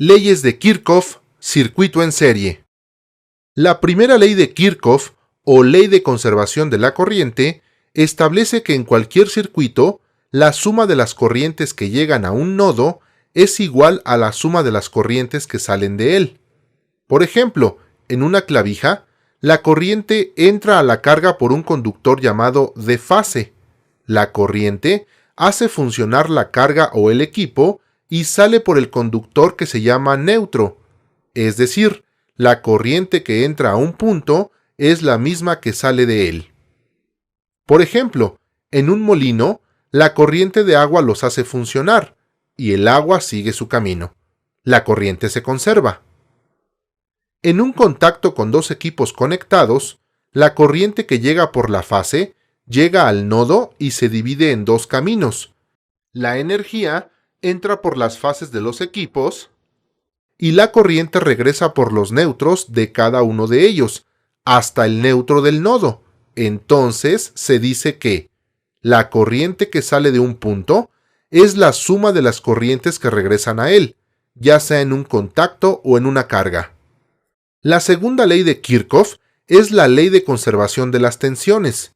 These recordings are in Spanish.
Leyes de Kirchhoff, circuito en serie. La primera ley de Kirchhoff, o ley de conservación de la corriente, establece que en cualquier circuito, la suma de las corrientes que llegan a un nodo es igual a la suma de las corrientes que salen de él. Por ejemplo, en una clavija, la corriente entra a la carga por un conductor llamado de fase. La corriente hace funcionar la carga o el equipo y sale por el conductor que se llama neutro. Es decir, la corriente que entra a un punto es la misma que sale de él. Por ejemplo, en un molino, la corriente de agua los hace funcionar y el agua sigue su camino. La corriente se conserva. En un contacto con dos equipos conectados, la corriente que llega por la fase llega al nodo y se divide en dos caminos. La energía entra por las fases de los equipos y la corriente regresa por los neutros de cada uno de ellos, hasta el neutro del nodo. Entonces se dice que la corriente que sale de un punto es la suma de las corrientes que regresan a él, ya sea en un contacto o en una carga. La segunda ley de Kirchhoff es la ley de conservación de las tensiones.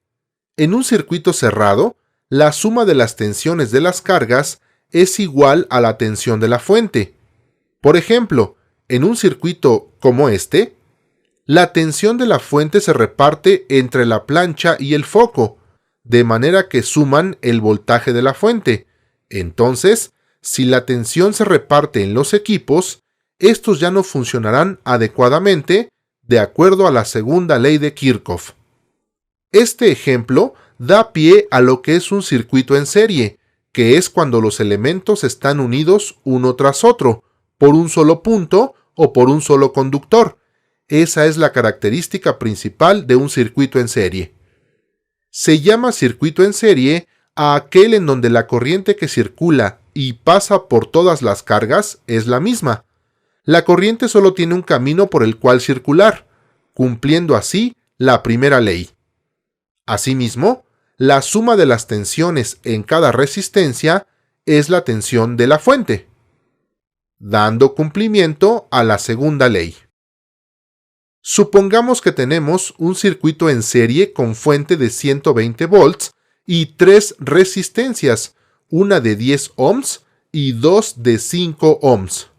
En un circuito cerrado, la suma de las tensiones de las cargas es igual a la tensión de la fuente. Por ejemplo, en un circuito como este, la tensión de la fuente se reparte entre la plancha y el foco, de manera que suman el voltaje de la fuente. Entonces, si la tensión se reparte en los equipos, estos ya no funcionarán adecuadamente de acuerdo a la segunda ley de Kirchhoff. Este ejemplo da pie a lo que es un circuito en serie, que es cuando los elementos están unidos uno tras otro, por un solo punto o por un solo conductor. Esa es la característica principal de un circuito en serie. Se llama circuito en serie a aquel en donde la corriente que circula y pasa por todas las cargas es la misma. La corriente solo tiene un camino por el cual circular, cumpliendo así la primera ley. Asimismo, la suma de las tensiones en cada resistencia es la tensión de la fuente, dando cumplimiento a la segunda ley. Supongamos que tenemos un circuito en serie con fuente de 120 volts y tres resistencias, una de 10 ohms y dos de 5 ohms.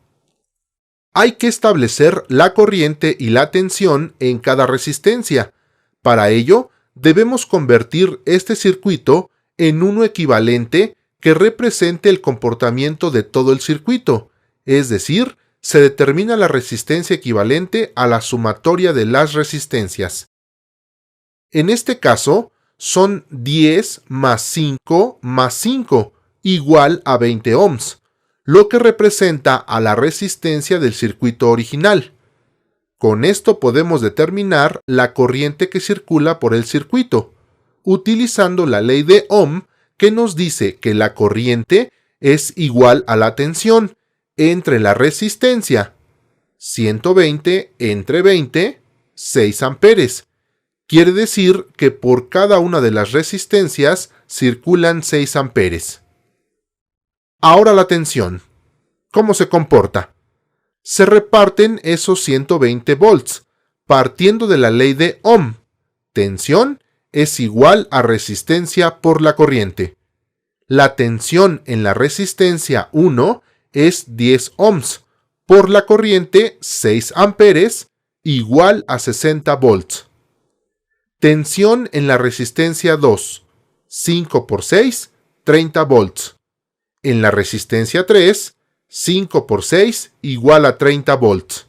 Hay que establecer la corriente y la tensión en cada resistencia. Para ello, debemos convertir este circuito en uno equivalente que represente el comportamiento de todo el circuito, es decir, se determina la resistencia equivalente a la sumatoria de las resistencias. En este caso, son 10 más 5 más 5, igual a 20 ohms, lo que representa a la resistencia del circuito original. Con esto podemos determinar la corriente que circula por el circuito, utilizando la ley de Ohm que nos dice que la corriente es igual a la tensión entre la resistencia, 120 entre 20, 6 amperes. Quiere decir que por cada una de las resistencias circulan 6 amperes. Ahora la tensión. ¿Cómo se comporta? Se reparten esos 120 volts, partiendo de la ley de Ohm. Tensión es igual a resistencia por la corriente. La tensión en la resistencia 1 es 10 ohms, por la corriente 6 amperes, igual a 60 volts. Tensión en la resistencia 2, 5 por 6, 30 volts. En la resistencia 3, 5 por 6 igual a 30 volts.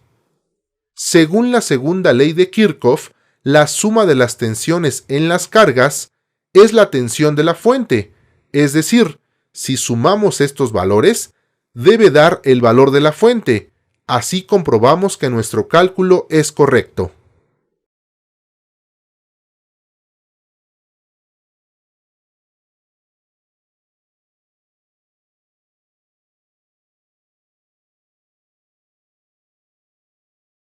Según la segunda ley de Kirchhoff, la suma de las tensiones en las cargas es la tensión de la fuente, es decir, si sumamos estos valores, debe dar el valor de la fuente. Así comprobamos que nuestro cálculo es correcto.